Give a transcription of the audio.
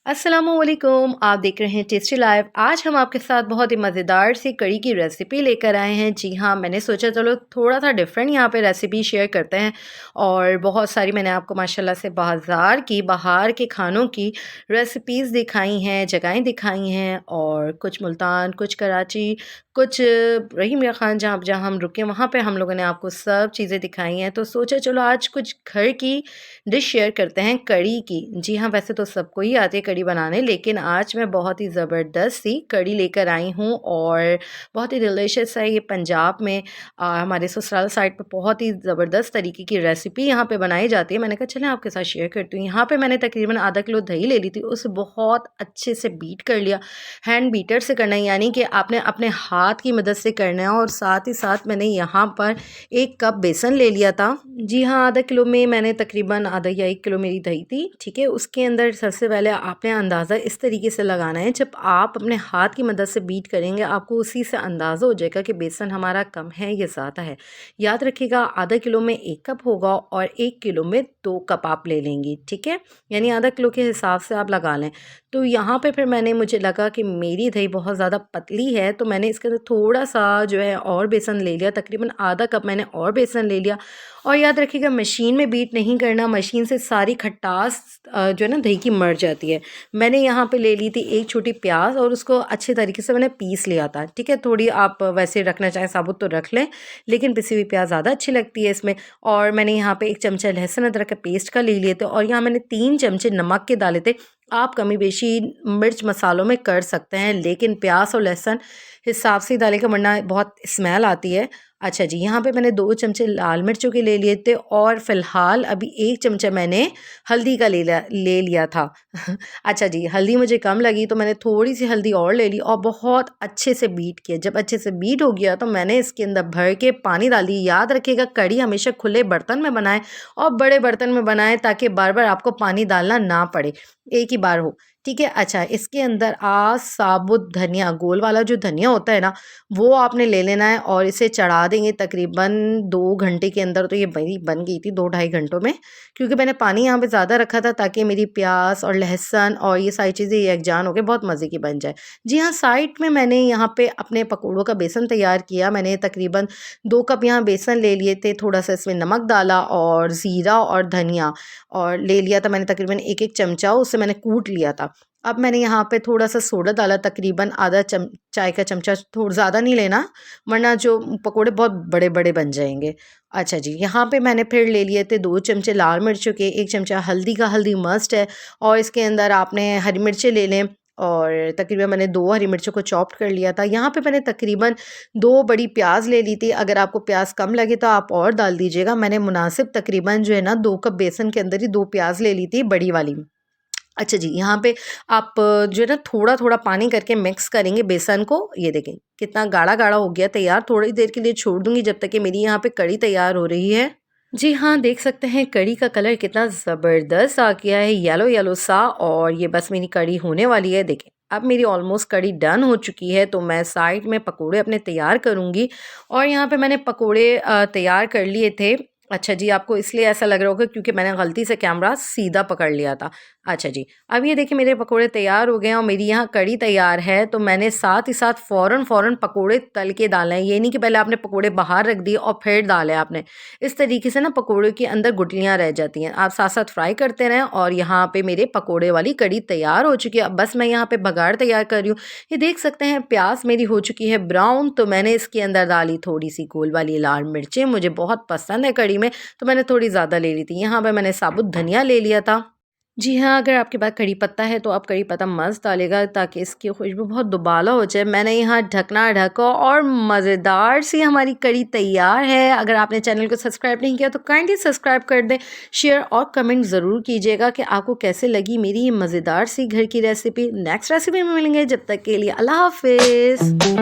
अस्सलामुअलैकुम, आप देख रहे हैं टेस्टी लाइव। आज हम आपके साथ बहुत ही मज़ेदार सी कड़ी की रेसिपी लेकर आए हैं। जी हाँ, मैंने सोचा चलो थोड़ा सा डिफरेंट यहाँ पे रेसिपी शेयर करते हैं। और बहुत सारी मैंने आपको माशाल्लाह से बाहर के खानों की रेसिपीज़ दिखाई हैं, जगहें दिखाई हैं, और कुछ मुल्तान, कुछ कराची, कुछ रही मियाँ खान जहाँ जहाँ हम रुके वहाँ पे हम लोगों ने आपको सब चीज़ें दिखाई हैं। तो सोचा चलो आज कुछ घर की डिश शेयर करते हैं, कड़ी की। जी हाँ, वैसे तो सबको ही आती है कड़ी बनाने, लेकिन आज मैं बहुत ही ज़बरदस्त सी कड़ी लेकर आई हूँ और बहुत ही डिलीशियस है। ये पंजाब में हमारे ससुराल साइड पे बहुत ही ज़बरदस्त तरीके की रेसिपी यहाँ पे बनाई जाती है। मैंने कहा चलें आपके साथ शेयर करती हूँ। यहाँ पे मैंने तकरीबन आधा किलो दही ले ली थी, उसे बहुत अच्छे से बीट कर लिया। हैंड बीटर से करना है, यानी कि आपने अपने हाथ की मदद से करना है। और साथ ही साथ मैंने यहाँ पर 1 कप बेसन ले लिया था। जी हाँ, आधा किलो में मैंने तकरीबन आधा या 1 किलो मेरी दही थी, ठीक है। उसके अंदर सबसे पहले आपने अंदाज़ा इस तरीके से लगाना है, जब आप अपने हाथ की मदद से बीट करेंगे आपको उसी से अंदाज़ा हो जाएगा कि बेसन हमारा कम है या ज़्यादा है। याद रखिएगा, आधा किलो में 1 कप होगा और 1 किलो में 2 कप आप ले लेंगी, ठीक है। यानी आधा किलो के हिसाब से आप लगा लें। तो यहाँ पे फिर मुझे लगा कि मेरी दही बहुत ज़्यादा पतली है, तो मैंने इसके अंदर थोड़ा सा जो है और बेसन ले लिया, तकरीबन आधा कप मैंने और बेसन ले लिया। और याद रखिएगा, मशीन में बीट नहीं करना, मशीन से सारी खटास जो है ना दही की मर जाती है। मैंने यहाँ पे ले ली थी 1 छोटी प्याज और उसको अच्छे तरीके से मैंने पीस लिया था, ठीक है। थोड़ी आप वैसे रखना चाहें साबुत तो रख लें, लेकिन पिसी हुई प्याज ज़्यादा अच्छी लगती है इसमें। और मैंने यहाँ पे 1 चमचा लहसुन अदरक का पेस्ट का ले लिए थे, और यहाँ मैंने 3 चमचे नमक के डाले थे। आप कमी बेशी मिर्च मसालों में कर सकते हैं, लेकिन प्याज और लहसुन हिसाब से ही डालेगा, वरना बहुत स्मेल आती है। अच्छा जी, यहाँ पे मैंने 2 चमचे लाल मिर्चों के ले लिए थे, और फ़िलहाल अभी 1 चमचा मैंने हल्दी का ले लिया था। अच्छा जी, हल्दी मुझे कम लगी तो मैंने थोड़ी सी हल्दी और ले ली और बहुत अच्छे से बीट किया। जब अच्छे से बीट हो गया तो मैंने इसके अंदर भर के पानी डाल दी। याद रखिएगा, कड़ी हमेशा खुले बर्तन में बनाएं और बड़े बर्तन में बनाएं, ताकि बार बार आपको पानी डालना ना पड़े, एक ही बार हो, ठीक है। अच्छा, इसके अंदर साबुत धनिया, गोल वाला जो धनिया होता है ना, वो आपने ले लेना है और इसे चढ़ा देंगे तकरीबन 2 घंटे के अंदर। तो ये मेरी बन गई थी 2 ढाई घंटों में, क्योंकि मैंने पानी यहाँ पे ज़्यादा रखा था ताकि मेरी प्याज और लहसुन और ये सारी चीज़ें यकजान होकर बहुत मज़े की बन जाए। जी हाँ, साइड में मैंने यहाँ पे अपने पकौड़ों का बेसन तैयार किया। मैंने तकरीबन 2 कप यहाँ बेसन ले लिए थे, थोड़ा सा इसमें नमक डाला और ज़ीरा और धनिया और ले लिया था मैंने तकरीबन 1-1 चमचा, उससे मैंने कूट लिया था। अब मैंने यहाँ पे थोड़ा सा सोडा डाला, तकरीबन आधा चाय का चमचा, थोड़ा ज़्यादा नहीं लेना वरना जो पकोड़े बहुत बड़े बड़े बन जाएंगे। अच्छा जी, यहाँ पे मैंने फिर ले लिए थे 2 चमचे लाल मिर्चों के, 1 चमचा हल्दी का, हल्दी मस्ट है। और इसके अंदर आपने हरी मिर्चें ले लें, और तकरीबन मैंने 2 हरी मिर्चों को चॉप्ड कर लिया था। यहाँ पे मैंने तकरीबन 2 बड़ी प्याज ले ली थी। अगर आपको प्याज कम लगे तो आप और डाल दीजिएगा। मैंने मुनासिब तकरीबन जो है ना 2 कप बेसन के अंदर ही 2 प्याज ले ली थी, बड़ी वाली। अच्छा जी, यहाँ पे आप जो है ना थोड़ा-थोड़ा पानी करके मिक्स करेंगे बेसन को। ये देखें कितना गाढ़ा-गाढ़ा हो गया तैयार। थोड़ी देर के लिए छोड़ दूँगी जब तक कि मेरी यहाँ पे कड़ी तैयार हो रही है। जी हाँ, देख सकते हैं कड़ी का कलर कितना ज़बरदस्त आ गया है, येलो येलो सा। और ये बस मेरी कड़ी होने वाली है। देखें, अब मेरी ऑलमोस्ट कड़ी डन हो चुकी है, तो मैं साइड में पकोड़े अपने तैयार करूँगी। और यहाँ पे मैंने पकोड़े तैयार कर लिए थे। अच्छा जी, आपको इसलिए ऐसा लग रहा होगा क्योंकि मैंने गलती से कैमरा सीधा पकड़ लिया था। अच्छा जी, अब ये देखिए मेरे पकोड़े तैयार हो गए हैं और मेरी यहाँ कड़ी तैयार है। तो मैंने साथ ही साथ फ़ौरन पकोड़े तल के डालना है। ये नहीं कि पहले आपने पकोड़े बाहर रख दिए और फिर डाले आपने। इस तरीके से ना पकोड़े के अंदर गुठलियाँ रह जाती हैं। आप साथ-साथ फ्राई करते रहें। और यहाँ पे मेरे पकोड़े वाली कड़ी तैयार हो चुकी है। अब बस मैं यहाँ पे बघाड़ तैयार कर रही हूँ। ये देख सकते हैं प्याज़ मेरी हो चुकी है ब्राउन, तो मैंने इसके अंदर डाली थोड़ी-सी गोल वाली लाल मिर्चें, मुझे बहुत पसंद है कड़ी में, तो मैंने थोड़ी ज़्यादा ले ली थी। यहाँ पे मैंने साबुत धनिया ले लिया था। जी हाँ, अगर आपके पास कड़ी पत्ता है तो आप कड़ी पत्ता मस्त डालिएगा ताकि इसकी खुशबू बहुत दुबाला हो जाए। मैंने यहाँ ढकना ढका और मज़ेदार सी हमारी कड़ी तैयार है। अगर आपने चैनल को सब्सक्राइब नहीं किया तो काइंडली सब्सक्राइब कर दें, शेयर और कमेंट ज़रूर कीजिएगा कि आपको कैसे लगी मेरी ये मज़ेदार सी घर की रेसिपी। नेक्स्ट रेसिपी में मिलेंगे, जब तक के लिए अल्लाह हाफ़िज़।